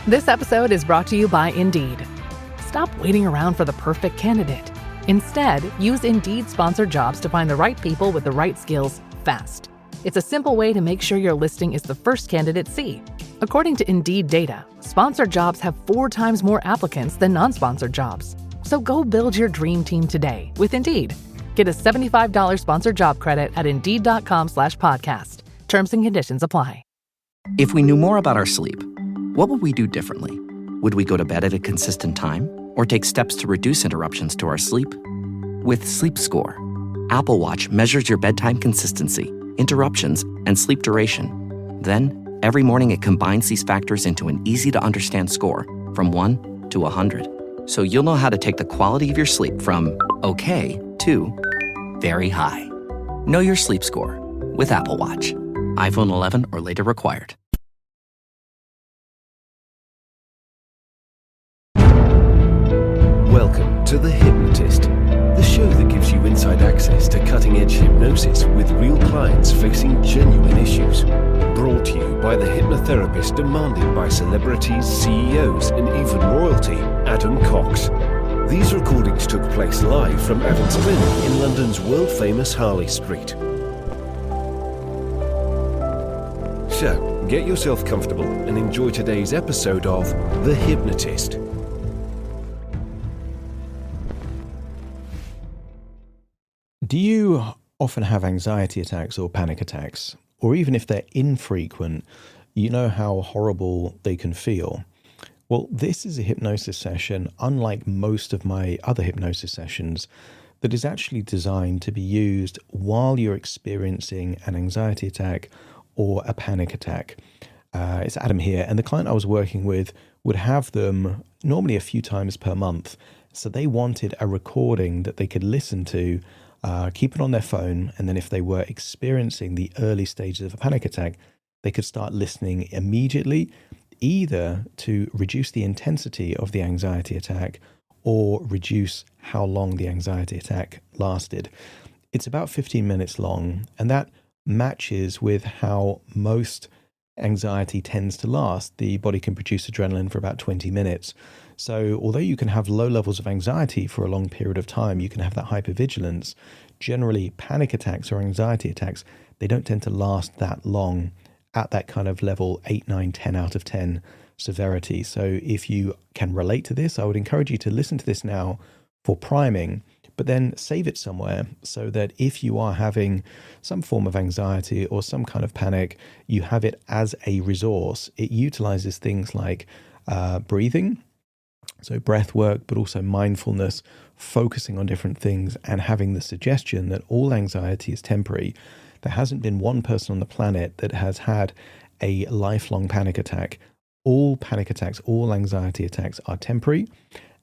This episode is brought to you by Indeed. Stop waiting around for the perfect candidate. Instead, use Indeed sponsored jobs to find the right people with the right skills fast. It's a simple way to make sure your listing is the first candidates see. According to Indeed data, sponsored jobs have 4 times more applicants than non-sponsored jobs. So go build your dream team today with Indeed. Get a $75 sponsored job credit at Indeed.com/podcast. Terms and conditions apply. If we knew more about our sleep, what would we do differently? Would we go to bed at a consistent time or take steps to reduce interruptions to our sleep? With Sleep Score, Apple Watch measures your bedtime consistency, interruptions, and sleep duration. Then, every morning it combines these factors into an easy-to-understand score from 1 to 100. So you'll know how to take the quality of your sleep from okay to very high. Know your sleep score with Apple Watch. iPhone 11 or later required. Welcome to The Hypnotist, the show that gives you inside access to cutting-edge hypnosis with real clients facing genuine issues. Brought to you by the hypnotherapist demanded by celebrities, CEOs, and even royalty, Adam Cox. These recordings took place live from Adam's clinic in London's world-famous Harley Street. So, get yourself comfortable and enjoy today's episode of The Hypnotist. Do you often have anxiety attacks or panic attacks? Or even if they're infrequent, you know how horrible they can feel? Well, this is a hypnosis session, unlike most of my other hypnosis sessions, that is actually designed to be used while you're experiencing an anxiety attack or a panic attack. It's Adam here, and the client I was working with would have them normally a few times per month. So they wanted a recording that they could listen to, keep it on their phone, and then if they were experiencing the early stages of a panic attack, they could start listening immediately, either to reduce the intensity of the anxiety attack or reduce how long the anxiety attack lasted. It's about 15 minutes long, and that matches with how most anxiety tends to last. The body can produce adrenaline for about 20 minutes. So although you can have low levels of anxiety for a long period of time, you can have that hypervigilance. Generally, panic attacks or anxiety attacks, they don't tend to last that long at that kind of level 8, 9, 10 out of 10 severity. So if you can relate to this, I would encourage you to listen to this now for priming, but then save it somewhere so that if you are having some form of anxiety or some kind of panic, you have it as a resource. It utilizes things like breathing, so breath work, but also mindfulness, focusing on different things and having the suggestion that all anxiety is temporary. There hasn't been one person on the planet that has had a lifelong panic attack. All panic attacks, all anxiety attacks are temporary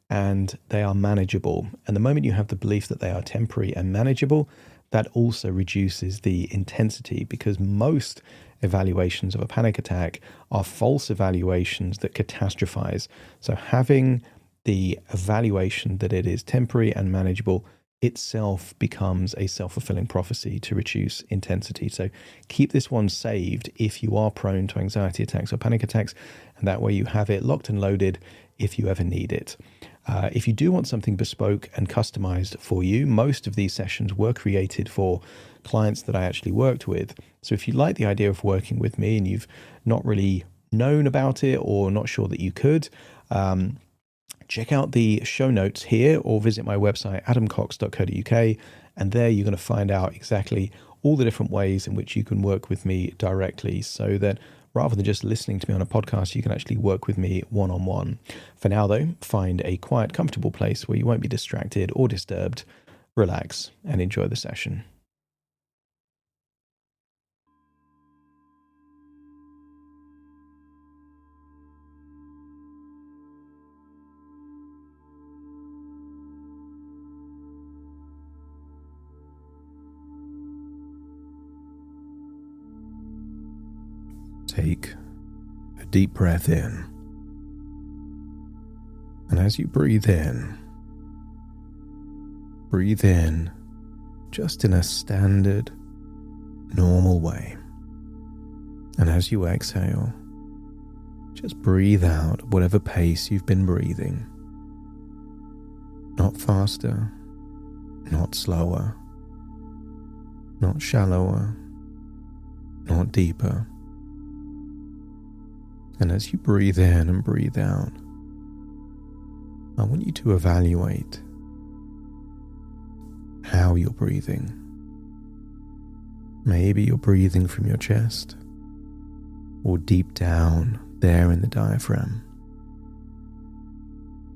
and they are manageable. And the moment you have the belief that they are temporary and manageable, that also reduces the intensity, because most evaluations of a panic attack are false evaluations that catastrophize. So having the evaluation that it is temporary and manageable itself becomes a self-fulfilling prophecy to reduce intensity. So keep this one saved if you are prone to anxiety attacks or panic attacks, and that way you have it locked and loaded if you ever need it. If you do want something bespoke and customized for you, most of these sessions were created for clients that I actually worked with. So if you like the idea of working with me and you've not really known about it or not sure that you could, check out the show notes here or visit my website, adamcox.co.uk, and there you're going to find out exactly all the different ways in which you can work with me directly, so that rather than just listening to me on a podcast, you can actually work with me one-on-one. For now, though, find a quiet, comfortable place where you won't be distracted or disturbed. Relax and enjoy the session. Take a deep breath in. And as you breathe in just in a standard, normal way. And as you exhale, just breathe out at whatever pace you've been breathing. Not faster, not slower, not shallower, not deeper. And as you breathe in and breathe out, I want you to evaluate how you're breathing. Maybe you're breathing from your chest or deep down there in the diaphragm.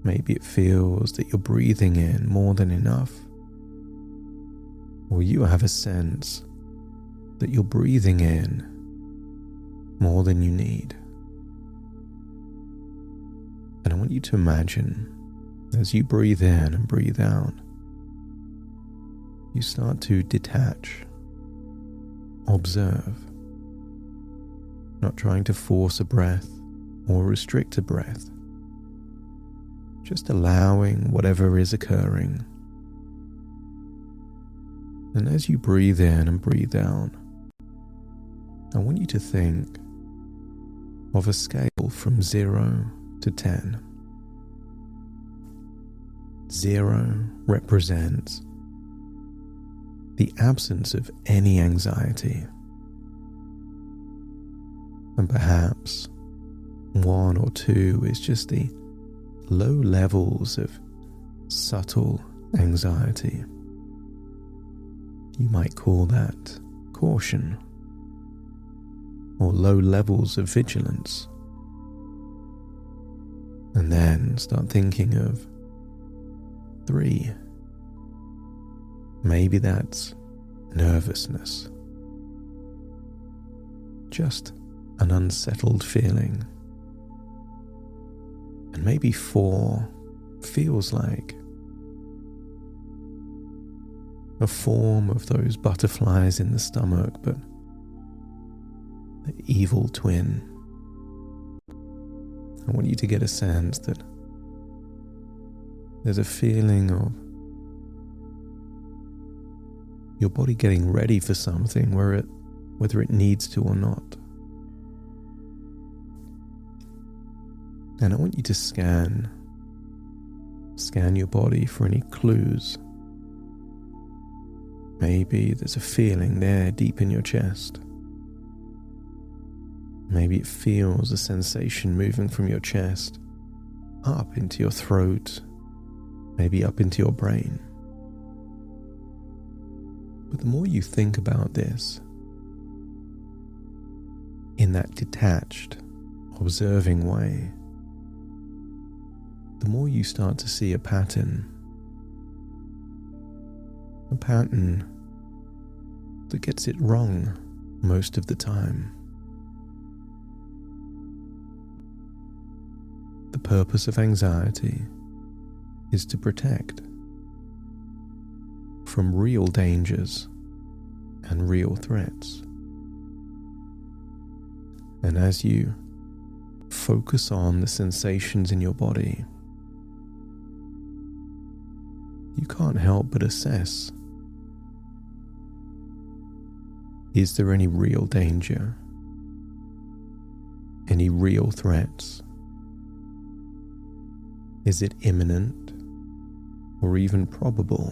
Maybe it feels that you're breathing in more than enough, or you have a sense that you're breathing in more than you need. And I want you to imagine as you breathe in and breathe out, you start to detach, observe, not trying to force a breath or restrict a breath, just allowing whatever is occurring. And as you breathe in and breathe out, I want you to think of a scale from 0 to 10. 0 represents the absence of any anxiety, and perhaps 1 or 2 is just the low levels of subtle anxiety. You might call that caution, or low levels of vigilance. And then start thinking of 3. Maybe that's nervousness, just an unsettled feeling. And maybe 4 feels like a form of those butterflies in the stomach, but the evil twin. I want you to get a sense that there's a feeling of your body getting ready for something, whether it needs to or not. And I want you to scan your body for any clues. Maybe there's a feeling there deep in your chest. Maybe it feels a sensation moving from your chest up into your throat, maybe up into your brain. But the more you think about this, in that detached, observing way, the more you start to see a pattern that gets it wrong most of the time. The purpose of anxiety is to protect from real dangers and real threats. And as you focus on the sensations in your body, you can't help but assess, is there any real danger? Any real threats? Is it imminent or even probable?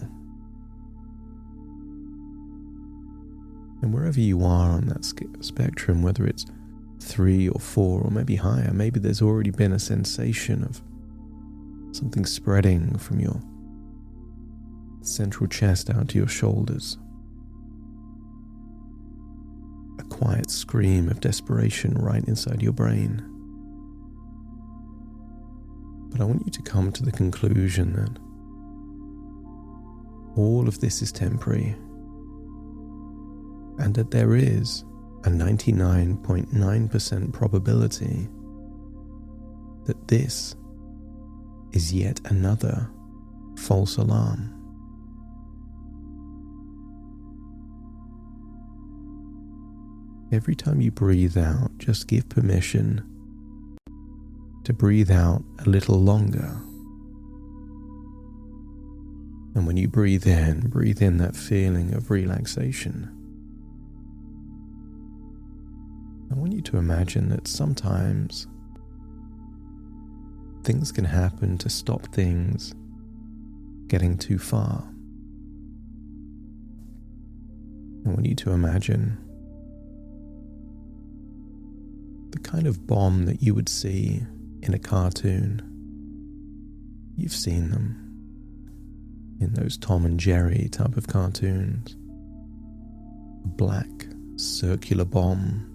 And wherever you are on that spectrum, whether it's 3 or 4 or maybe higher, maybe there's already been a sensation of something spreading from your central chest out to your shoulders. A quiet scream of desperation right inside your brain. But I want you to come to the conclusion that all of this is temporary, and that there is a 99.9% probability that this is yet another false alarm. Every time you breathe out, just give permission to breathe out a little longer. And when you breathe in that feeling of relaxation. I want you to imagine that sometimes things can happen to stop things getting too far. I want you to imagine the kind of bomb that you would see in a cartoon. You've seen them in those Tom and Jerry type of cartoons. A black circular bomb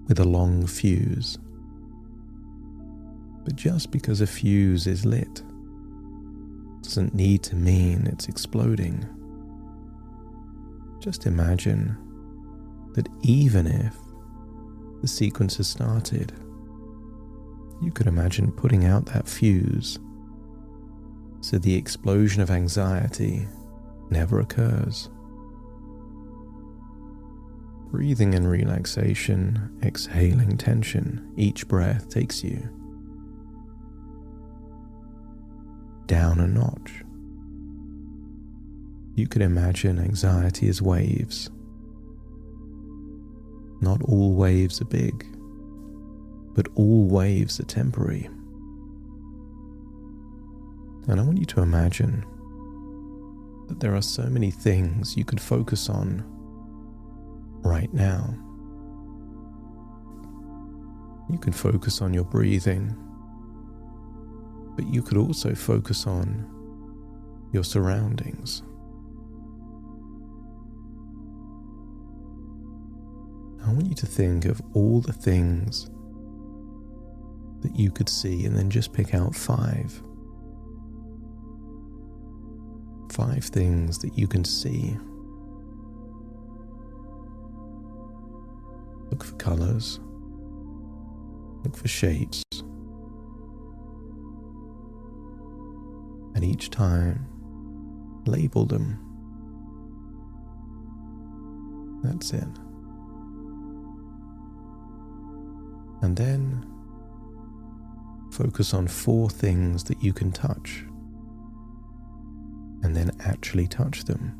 with a long fuse. But just because a fuse is lit doesn't need to mean it's exploding. Just imagine that even if the sequence has started, you could imagine putting out that fuse so the explosion of anxiety never occurs. Breathing in relaxation, exhaling tension, each breath takes you down a notch. You could imagine anxiety as waves. Not all waves are big, but all waves are temporary. And I want you to imagine that there are so many things you could focus on right now. You can focus on your breathing, but you could also focus on your surroundings. I want you to think of all the things that you could see and then just pick out five. 5 things that you can see. Look for colors. Look for shapes. And each time, label them. That's it. And then focus on 4 things that you can touch. And then actually touch them.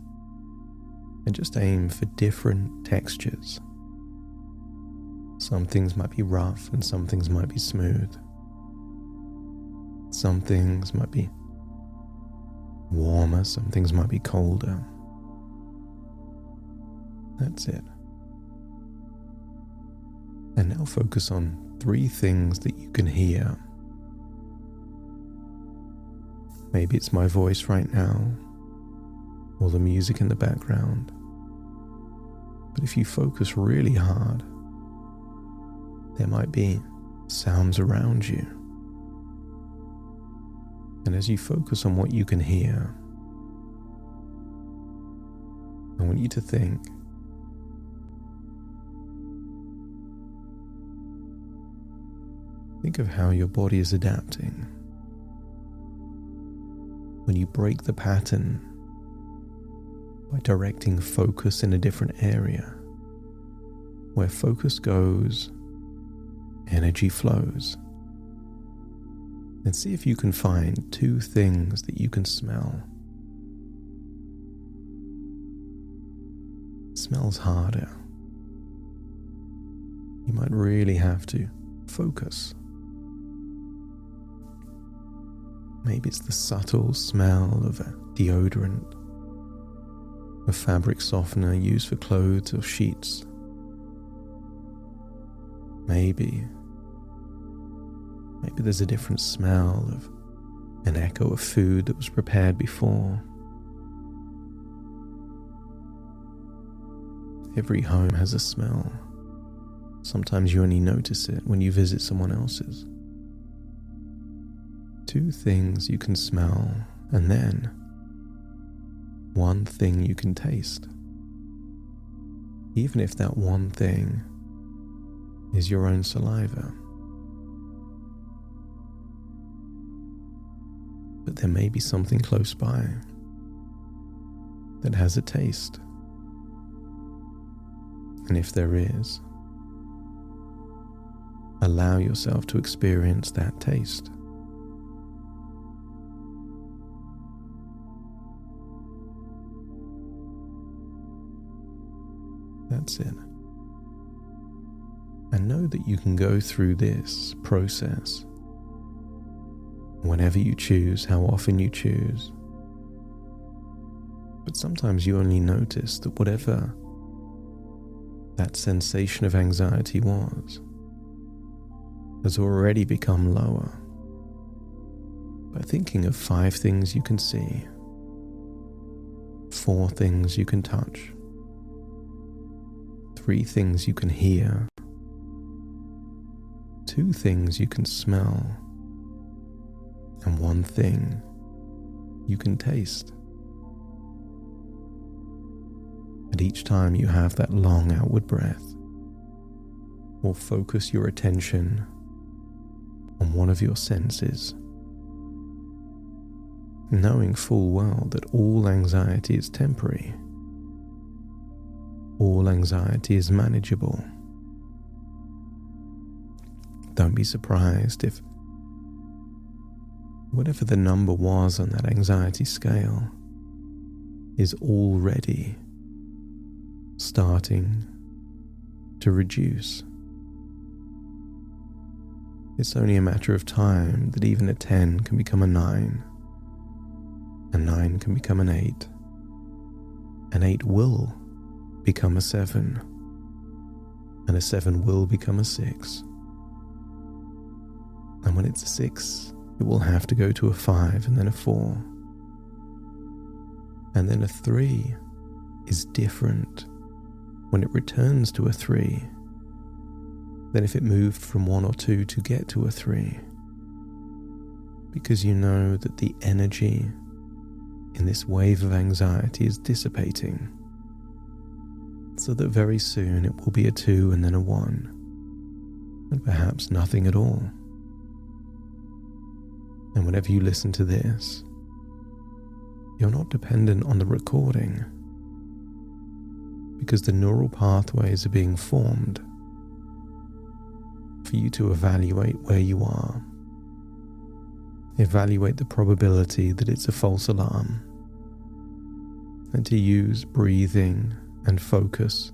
And just aim for different textures. Some things might be rough and some things might be smooth. Some things might be warmer, some things might be colder. That's it. And now focus on 3 things that you can hear. Maybe it's my voice right now, or the music in the background. But if you focus really hard, there might be sounds around you. And as you focus on what you can hear, I want you to think, of how your body is adapting. When you break the pattern by directing focus in a different area, where focus goes, energy flows. And see if you can find 2 things that you can smell. It smells harder. You might really have to focus. Maybe it's the subtle smell of a deodorant, a fabric softener used for clothes or sheets. Maybe there's a different smell of an echo of food that was prepared before. Every home has a smell. Sometimes you only notice it when you visit someone else's. 2 things you can smell, and then 1 thing you can taste. Even if that 1 thing is your own saliva. But there may be something close by that has a taste. And if there is, allow yourself to experience that taste. That's it. And know that you can go through this process whenever you choose, how often you choose. But sometimes you only notice that whatever that sensation of anxiety was has already become lower by thinking of 5 things you can see, 4 things you can touch, 3 things you can hear, 2 things you can smell, and 1 thing you can taste. And each time you have that long outward breath, or focus your attention on one of your senses, knowing full well that all anxiety is temporary, all anxiety is manageable. Don't be surprised if whatever the number was on that anxiety scale is already starting to reduce. It's only a matter of time that even a 10 can become a 9, a 9 can become an 8, an 8 will become a 7, and a 7 will become a 6. And when it's a 6, it will have to go to a 5 and then a 4. And then a 3 is different when it returns to a 3 than if it moved from 1 or 2 to get to a 3. Because you know that the energy in this wave of anxiety is dissipating, so that very soon it will be a 2 and then a 1, and perhaps nothing at all. And whenever you listen to this, you're not dependent on the recording, because the neural pathways are being formed for you to evaluate where you are, evaluate the probability that it's a false alarm, and to use breathing and focus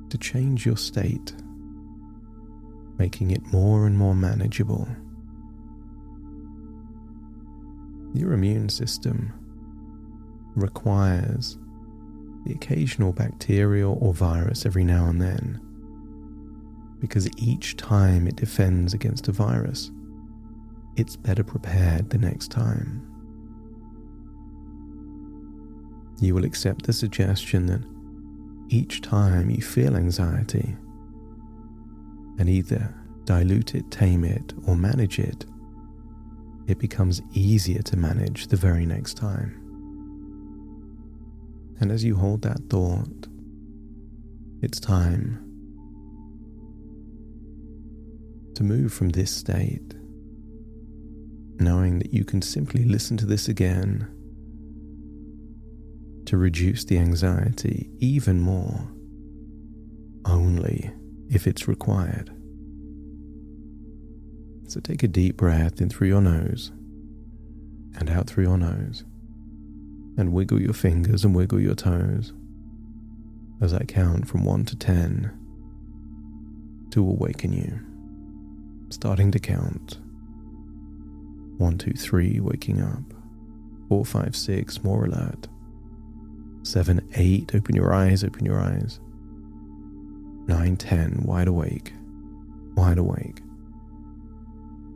to change your state, making it more and more manageable. Your immune system requires the occasional bacterial or virus every now and then, because each time it defends against a virus, it's better prepared the next time. You will accept the suggestion that each time you feel anxiety, and either dilute it, tame it, or manage it, it becomes easier to manage the very next time. And as you hold that thought, it's time to move from this state, knowing that you can simply listen to this again to reduce the anxiety even more, only if it's required. So take a deep breath in through your nose and out through your nose, and wiggle your fingers and wiggle your toes as I count from 1 to 10 to awaken you. Starting to count. 1, 2, 3, waking up. 4, 5, 6, more alert. 7, 8, open your eyes, open your eyes. 9, 10, wide awake, wide awake,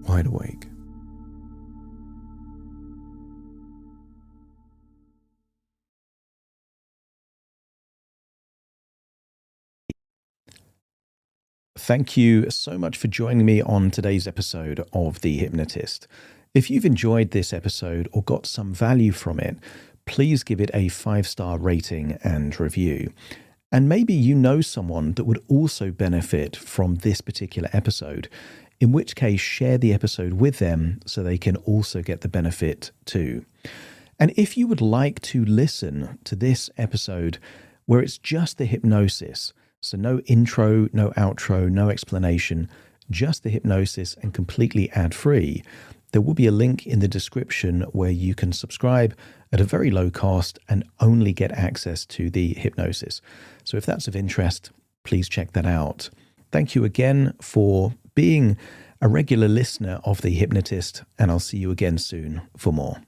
wide awake. Thank you so much for joining me on today's episode of The Hypnotist. If you've enjoyed this episode or got some value from it, please give it a 5-star rating and review. And maybe you know someone that would also benefit from this particular episode, in which case share the episode with them so they can also get the benefit too. And if you would like to listen to this episode where it's just the hypnosis, so no intro, no outro, no explanation, just the hypnosis and completely ad-free, there will be a link in the description where you can subscribe at a very low cost and only get access to the hypnosis. So if that's of interest, please check that out. Thank you again for being a regular listener of The Hypnotist, and I'll see you again soon for more.